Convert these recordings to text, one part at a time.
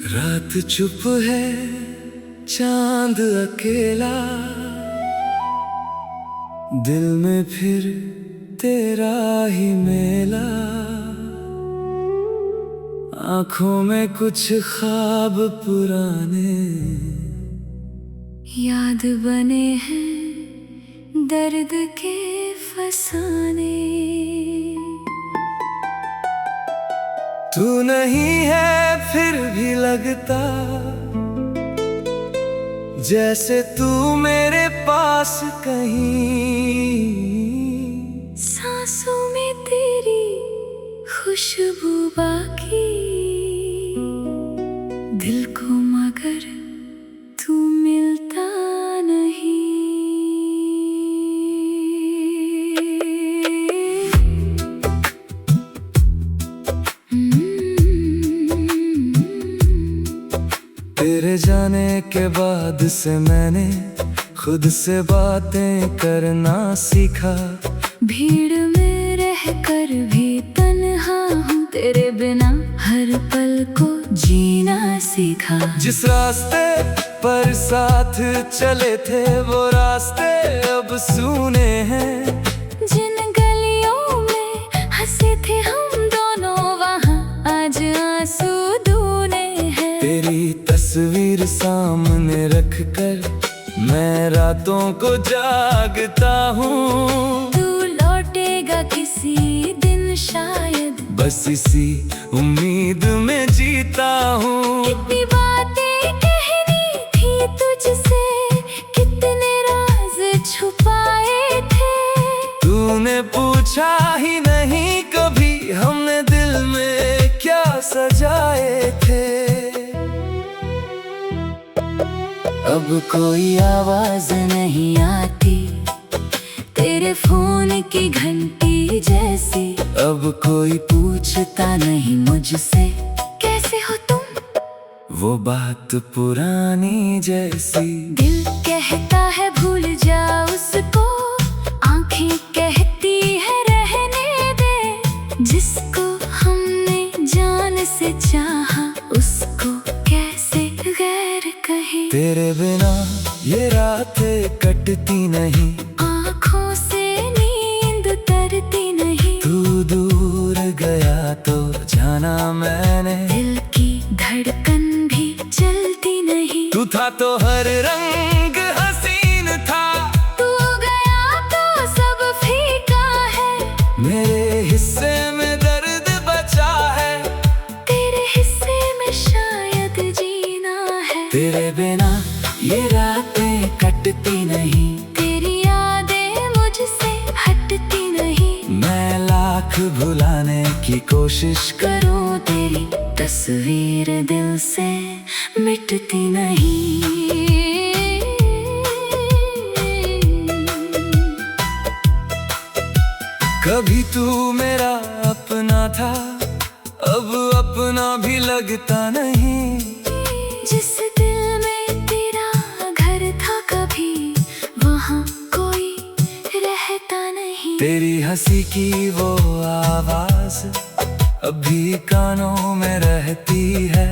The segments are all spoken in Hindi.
रात चुप है, चांद अकेला, दिल में फिर तेरा ही मेला। आंखों में कुछ ख्वाब पुराने याद बने हैं दर्द के फसाने। तू नहीं है फिर भी लगता जैसे तू मेरे पास कहीं। सांसों में तेरी खुशबू बाकी, दिल को मगर तू मिलता नहीं। तेरे जाने के बाद से मैंने खुद से बातें करना सीखा। भीड़ में रहकर भी तन्हा हूँ, तेरे बिना हर पल को जीना सीखा। जिस रास्ते पर साथ चले थे वो रास्ते अब सूने हैं। जिन गलियों में हंसे थे हम दोनों वहाँ आज आंसू दूने हैं। तेरी तस्वीर सामने रख कर मैं रातों को जागता हूँ। तू लौटेगा किसी दिन शायद, बस इसी उम्मीद में जीता हूँ। कितनी बातें कहनी थी तुझसे, कितने राज छुपाए थे। तूने पूछा ही नहीं कभी हमने दिल में क्या सजाए थे। अब कोई आवाज नहीं आती तेरे फोन की घंटी जैसी। अब कोई पूछता नहीं मुझसे कैसे हो तुम, वो बात पुरानी जैसी। दिल कहता है भूल जा उसको, आंखें कहती है रहने दे। जिसको हमने जान से चाहा उसको कैसे गैर कहे। तेरे बिना ये रातें कटती नहीं, आँखों से नींद तरती नहीं। तू दूर गया तो जाना मैंने, दिल की धड़कन भी चलती नहीं। तू था तो हर रंग हसीन था, तू गया तो सब फीका है। मेरे हिस्से में दर्द बचा है, तेरे हिस्से में शायद जीना है। तेरे बिना ये रातें कटती नहीं, तेरी यादें मुझसे हटती नहीं। मैं लाख भुलाने की कोशिश करूं तेरी तस्वीर दिल से मिटती नहीं। कभी तू मेरा अपना था, अब अपना भी लगता नहीं। जिस दिल में तेरा घर था कभी वहाँ कोई रहता नहीं। तेरी हंसी की वो आवाज अभी कानों में रहती है।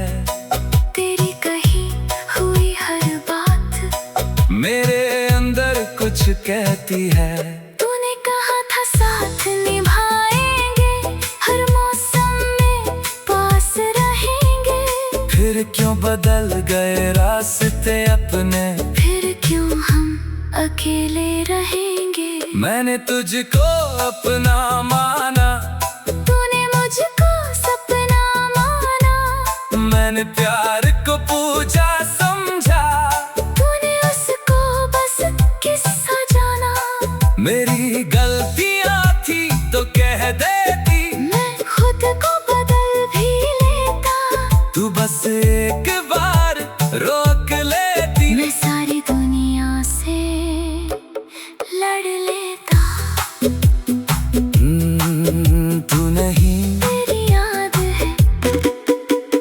तेरी कही हुई हर बात मेरे अंदर कुछ कहती है। तूने कहा था साथ निभाएंगे, हर मौसम में पास रहेंगे। फिर क्यों बदल गए रास्ते अपने, फिर क्यों हम अकेले रहेंगे। मैंने तुझको अपना माना, तूने मुझको सपना माना। मैंने प्यार को पूजा समझा, तूने उसको बस किस्सा जाना। मेरी गलतियां थी तो कह देती, मैं खुद को बदल भी लेता। तू बस एक बार रोक लेती, मैं सारी दुनिया से लड़ लेता। तू नहीं, तेरी याद है,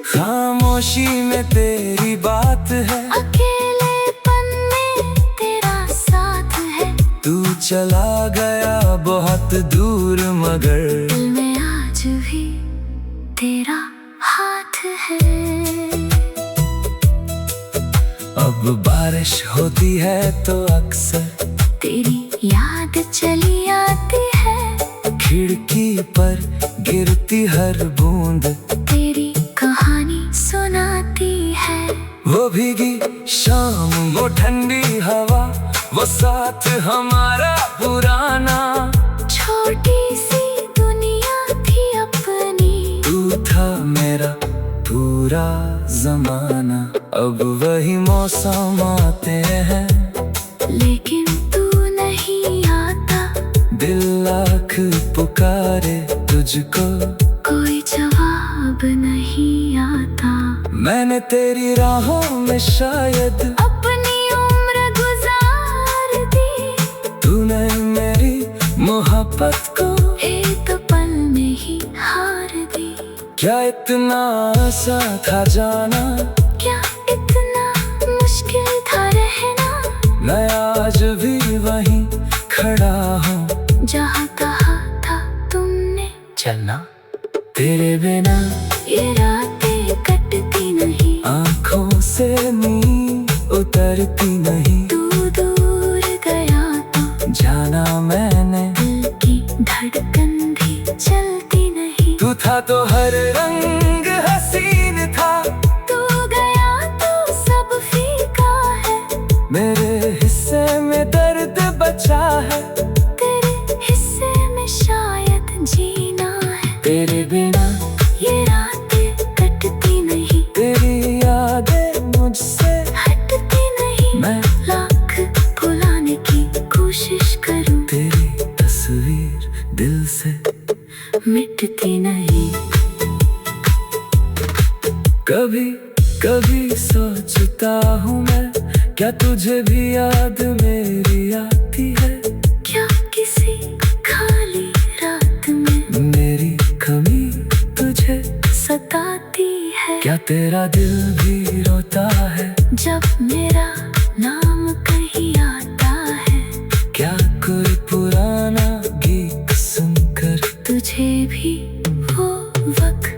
खामोशी में तेरी बात है। अकेलेपन में तेरा साथ है। तू चला गया बहुत दूर मगर दिल में आज भी तेरा हाथ है। अब बारिश होती है तो अक्सर तेरी याद चली आती है। खिड़की पर गिरती हर बूंद तेरी कहानी सुनाती है। वो भीगी शाम, वो ठंडी हवा, वो साथ हमारा पुराना। छोटी सी दुनिया थी अपनी, तू था मेरा पूरा जमाना। अब वही मौसम आते हैं लेकिन तू नहीं आता। दिल लाख पुकारे तुझको, कोई जवाब नहीं आता। मैंने तेरी राहों में शायद अपनी उम्र गुजार दी। तूने मेरी मोहब्बत को एक पल में ही हार दी। क्या इतना आसान था जाना, क्या इतना मुश्किल था रहना। मैं आज भी वहीं खड़ा हूँ जहाँ कहा था तुमने चलना। तेरे बिना ये रातें कटती नहीं, आँखों से नींद उतरती नहीं। तू दूर गया तो जाना मैंने, दिल की धड़कन भी चलती नहीं। तू था तो हर रंग हसीन था, तू गया तो सब फीका है। मेरे हिस्से में दर्द बचा है। तेरे हिस्से में शायद जीना है। तेरे बिना ये रातें कटती नहीं, तेरी यादें मुझसे हटती नहीं। मैं लाख भुलाने की कोशिश करूं, तेरी तस्वीर दिल से मिटती नहीं। कभी कभी सोचता हूँ मैं, क्या तुझे भी याद मेरी आती है। क्या किसी खाली रात में मेरी कमी तुझे सताती है। क्या तेरा दिल भी रोता है जब मेरा नाम कहीं आता है। क्या कोई पुराना गीत सुनकर तुझे भी वो वक्त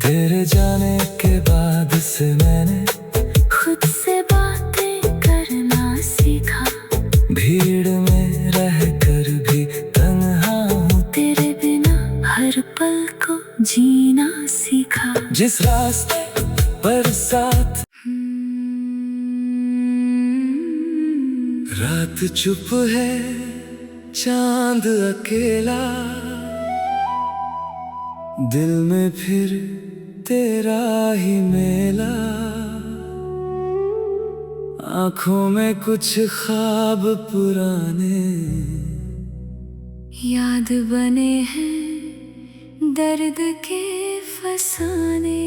तेरे जाने के बाद से मैंने खुद से बातें करना सीखा। भीड़ में रहकर भी तन्हा हूँ। तेरे बिना हर पल को जीना सीखा। जिस रास्ते पर साथ रात चुप है, चांद अकेला, दिल में फिर तेरा ही मेला। आंखों में कुछ ख्वाब पुराने याद बने हैं दर्द के फसाने।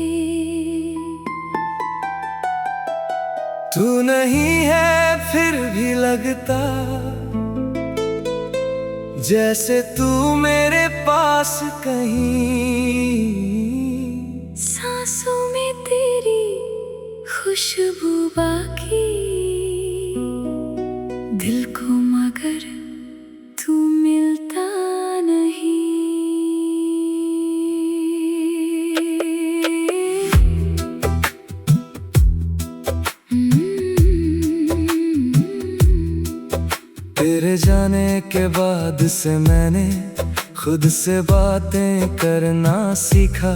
तू नहीं है फिर भी लगता जैसे तू मेरे पास कहीं। सांसों में तेरी खुशबू बाकी, दिल को मगर तू मिलता नहीं। तेरे जाने के बाद से मैंने खुद से बातें करना सीखा।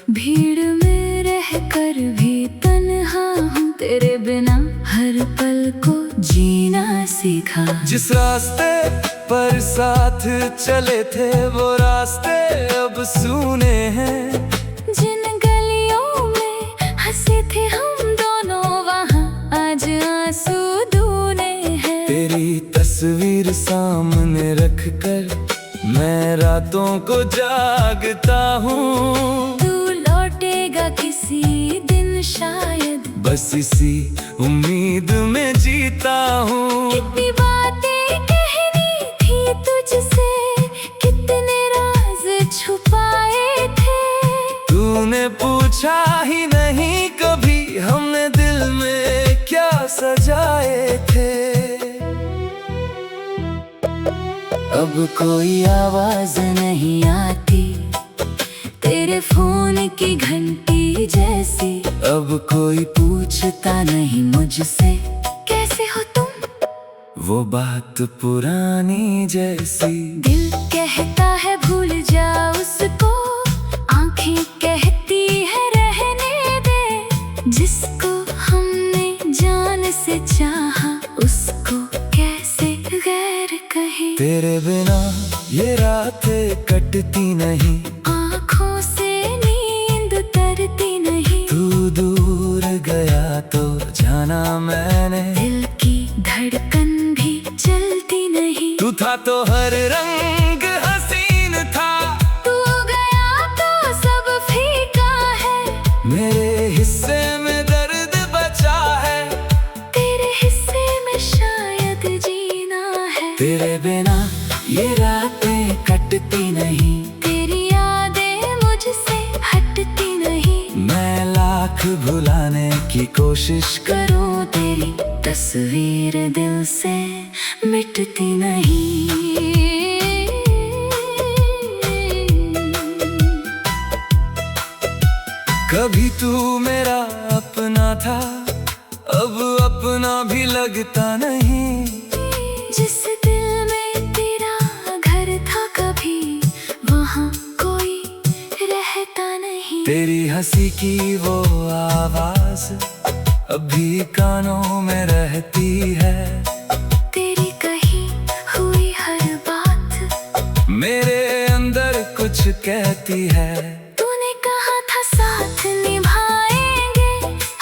भीड़ में रहकर भी तन्हा हूँ, तेरे बिना हर पल को जीना सीखा। जिस रास्ते पर साथ चले थे वो रास्ते अब सूने हैं। जिन गलियों में हंसे थे हम दोनों वहाँ आज आंसू धूने हैं। तेरी तस्वीर सामने रख कर मैं रातों को जागता हूँ। तू लौटेगा किसी दिन शायद, बस इसी उम्मीद में जीता हूँ। कितनी बातें कहनी थी तुझसे, कितने राज छुपाए थे। तूने पूछा ही नहीं कभी हमने दिल में क्या सजाए थे। अब कोई आवाज नहीं आती तेरे फोन की घंटी जैसी। अब कोई पूछता नहीं मुझसे कैसे हो तुम, वो बात पुरानी जैसी। दिल कहता है भूल जा उसको, आंखें कहती है रहने दे। जिसको हमने जान से चाहा उसको कैसे गैर कहे। तेरे बिना ये रातें कटती नहीं, आँखों से नींद उतरती नहीं। तू दूर गया तो जाना मैंने, दिल की धड़कन भी चलती नहीं। तू था तो हर रंग हसीन था, तू गया तो सब फीका है। मेरे हिस्से में दर्द बचा है, तेरे हिस्से में शायद जीना है। तेरे बिना ये रातें कटती नहीं, तेरी यादें मुझसे हटती नहीं। मैं लाख भुलाने की कोशिश करूं तेरी तस्वीर दिल से मिटती नहीं। कभी तू मेरा अपना था, अब अपना भी लगता नहीं। जिस दिल में तेरा घर था कभी वहाँ कोई रहता नहीं। तेरी हंसी की वो आवाज अभी कानों में रहती है। तेरी कही हुई हर बात मेरे अंदर कुछ कहती है। तूने कहा था साथ निभाएंगे,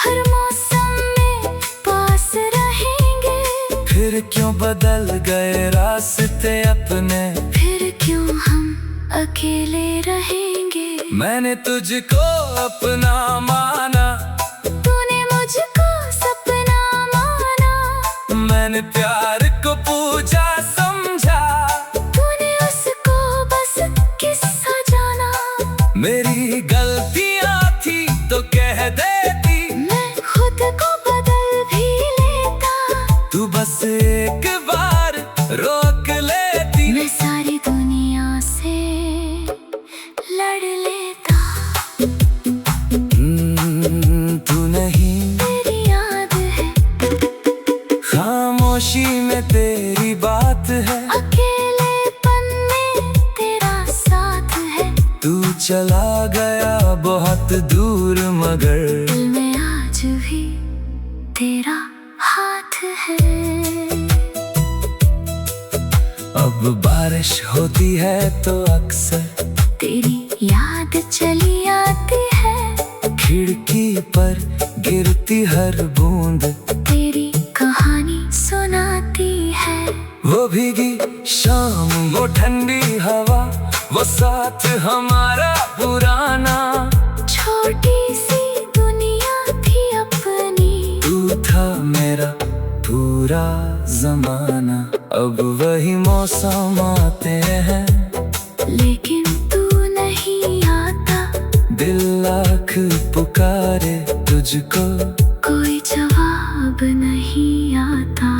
हर मौसम में पास रहेंगे। फिर क्यों बदल गए रास्ते अपने, फिर क्यों हम अकेले रहेंगे। मैंने तुझको अपना माना, तूने मुझको सपना माना। मैंने प्यार को पूजा समझा, तूने उसको बस किस्सा जाना। मेरी गलतियां थी तो कह देती, मैं खुद को बदल भी लेता। तू बस एक बार रोक लेती। मैं सारी दुनिया से लड़ लेता। तू नहीं, तेरी याद है, खामोशी में तेरी बात है। अकेलेपन में तेरा साथ है। तू चला गया बहुत दूर मगर दिल में आज भी तेरा हाथ है। अब बारिश होती है तो अक्सर तेरी याद चली आती है। खिड़की पर गिरती हर बूंद तेरी कहानी सुनाती है। वो भीगी शाम, वो ठंडी हवा, वो साथ हमारा पुराना। छोटी सी दुनिया थी अपनी, तू था मेरा पूरा जमाना। अब वही मौसम आते हैं, लेकिन तू नहीं आता। दिल लाख पुकारे तुझको, कोई जवाब नहीं आता।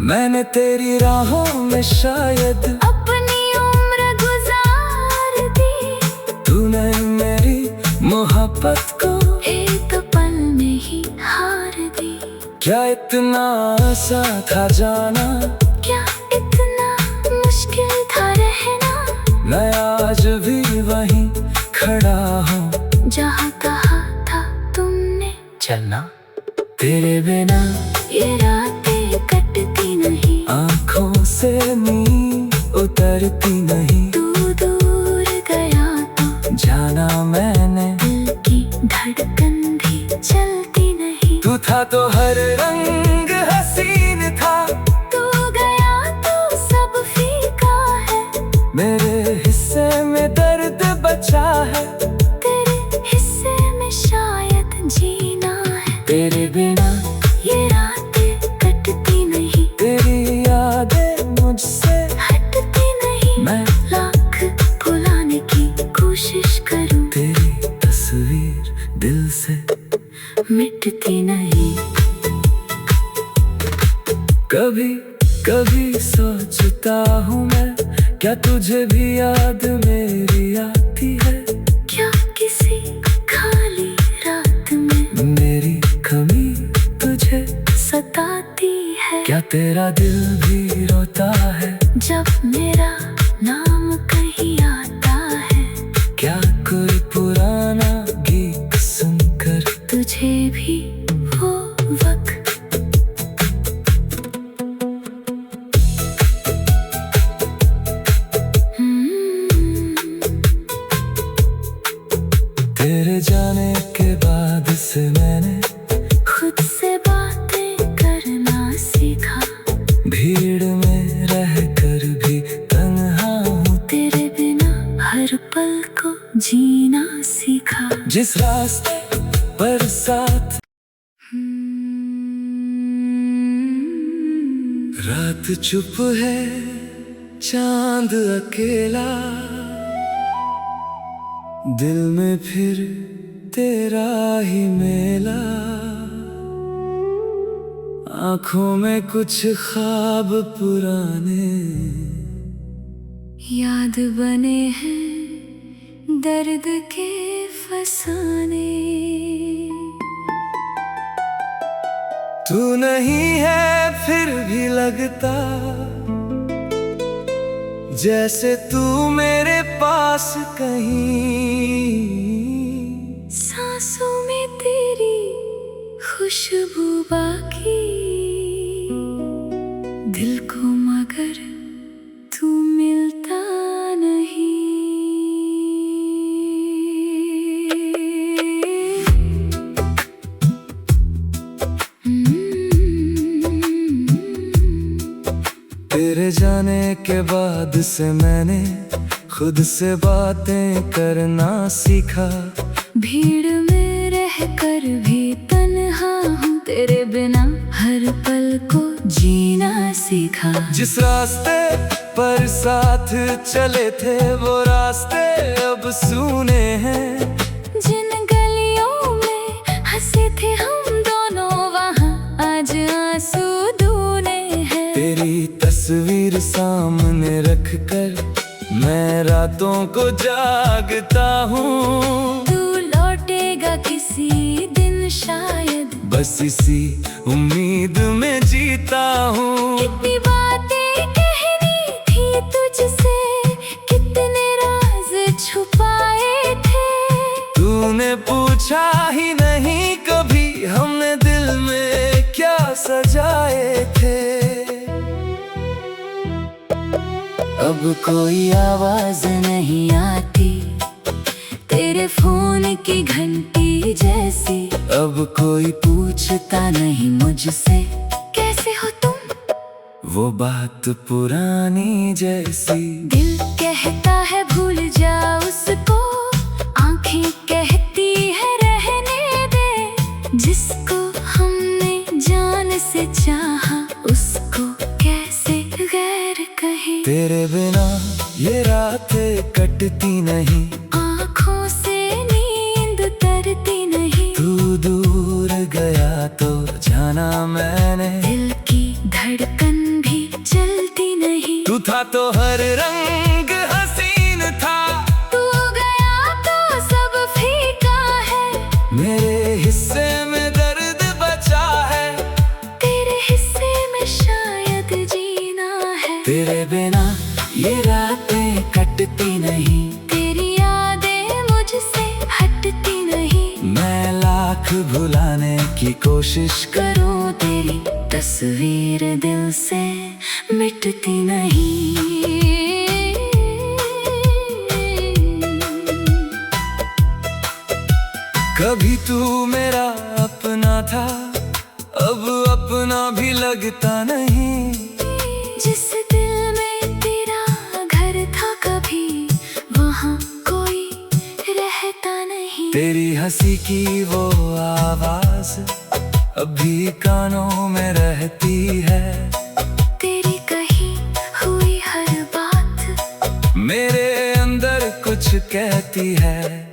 मैंने तेरी राहों में शायद अपनी उम्र गुजार दी। तूने मेरी मोहब्बत को एक पल में ही हार दी। क्या इतना आसान था जाना, क्या इतना मुश्किल था रहना। मैं आज भी वहीं खड़ा हूँ जहाँ कहा था तुमने चलना। तेरे बिना ये रातें कटती नहीं, आँखों से नींद उतरती नहीं। तू दूर गया तो जाना मैंने, दिल की धड़कन भी चलती नहीं। तू था तो हर रंग हसीन था, तू गया तो सब फीका है। मेरे हिस्से में दर्द बचा है। तेरे हिस्से में शायद जीना है। तेरे बिना ये रातें कटती नहीं, तेरी यादें मुझसे हटती नहीं। मैं लाख भुलाने की कोशिश करूं, तेरी तस्वीर दिल से मिटती नहीं। कभी कभी सोचता हूँ मैं, क्या तुझे भी याद मेरी आती है? क्या किसी खाली रात में मेरी कमी तुझे सताती है? क्या तेरा दिल भी रोता है जब मेरा नाम कहीं आता है? क्या कोई पुराना गीत सुनकर तुझे भी वो वक्त तेरे जाने के बाद से मैंने खुद से बातें करना सीखा। भीड़ में रहकर भी तन्हा हूँ, तेरे बिना हर पल को जीना सीखा। जिस रास्ते पर साथ रात चुप है, चांद अकेला, दिल में फिर तेरा ही मेला। आंखों में कुछ ख्वाब पुराने याद बने हैं दर्द के फसाने। तू नहीं है फिर भी लगता जैसे तू मेरे पास कहीं। सांसों में तेरी खुशबू बाकी, दिल को मगर तू मिलता नहीं। तेरे जाने के बाद से मैंने खुद से बातें करना सीखा। भीड़ में रहकर भी तन्हा हूँ, तेरे बिना हर पल को जीना सीखा। जिस रास्ते पर साथ चले थे वो रास्ते अब सूने हैं। जिन गलियों में हंसे थे हम दोनों वहाँ आज आंसू धुने हैं। तेरी तस्वीर सामने रख कर मैं रातों को जागता हूँ। तू लौटेगा किसी दिन शायद, बस इसी उम्मीद में जीता हूँ। कितनी बातें कहनी थी तुझसे, कितने राज छुपाए थे। तूने पूछा ही नहीं कभी हमने दिल में क्या सजाए थे। अब कोई आवाज नहीं आती तेरे फोन की घंटी जैसी। अब कोई पूछता नहीं मुझसे कैसे हो तुम, वो बात पुरानी जैसी। दिल कहता है भूल जा उसको, आंखें कहती है रहने दे। जिसको हमने जान से चाहा उसको कैसे गैर कहे। तेरे बिना ये रातें कटती नहीं, आँखों से नींद तरती नहीं। तू दूर गया तो जाना मैंने, दिल की धड़कन भी चलती नहीं। तू था तो हर रंग हसीन था, तू गया तो सब फीका है। मेरे हिस्से में दर्द बचा है, तेरे हिस्से में शायद जीना है। तेरे बिना ये रातें कटती नहीं, तेरी यादें मुझसे हटती नहीं। मैं लाख भुलाने की कोशिश करूं तेरी तस्वीर दिल से मिटती नहीं। कभी तू मेरा अपना था, अब अपना भी लगता नहीं। जिस दिल में तेरा घर था कभी वहाँ कोई रहता नहीं। तेरी हंसी की वो आवाज अभी कानों में रहती है। तेरी कही हुई हर बात मेरे अंदर कुछ कहती है।